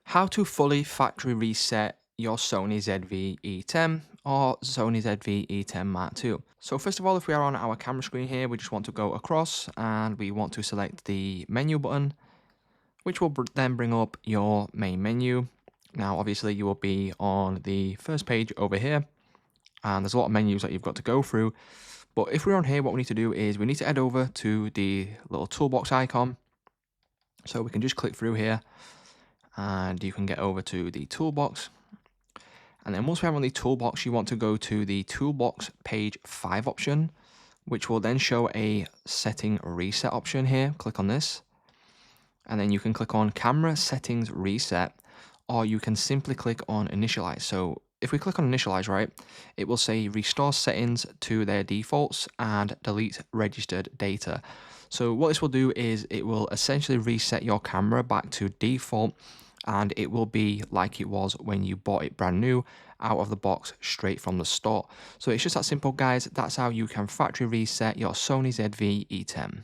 How to fully factory reset your Sony ZV-E10 or Sony ZV-E10 Mark II. So first of all, if we are on our camera screen here, we just want to go across and we want to select the menu button, which will then bring up your main menu. Now, obviously you will be on the first page over here, and there's a lot of menus that you've got to go through. But if we're on here, what we need to do is we need to head over to the little toolbox icon. So we can just click through here and you can get over to the toolbox. And then once we have on the toolbox, you want to go to the toolbox page 5 option, which will then show a setting reset option here. Click on this. And then you can click on camera settings reset, or you can simply click on initialize. So if we click on initialize, right, it will say restore settings to their defaults and delete registered data. So what this will do is it will essentially reset your camera back to default, and it will be like it was when you bought it brand new out of the box straight from the store. So it's just that simple, guys. That's how you can factory reset your Sony ZV-E10.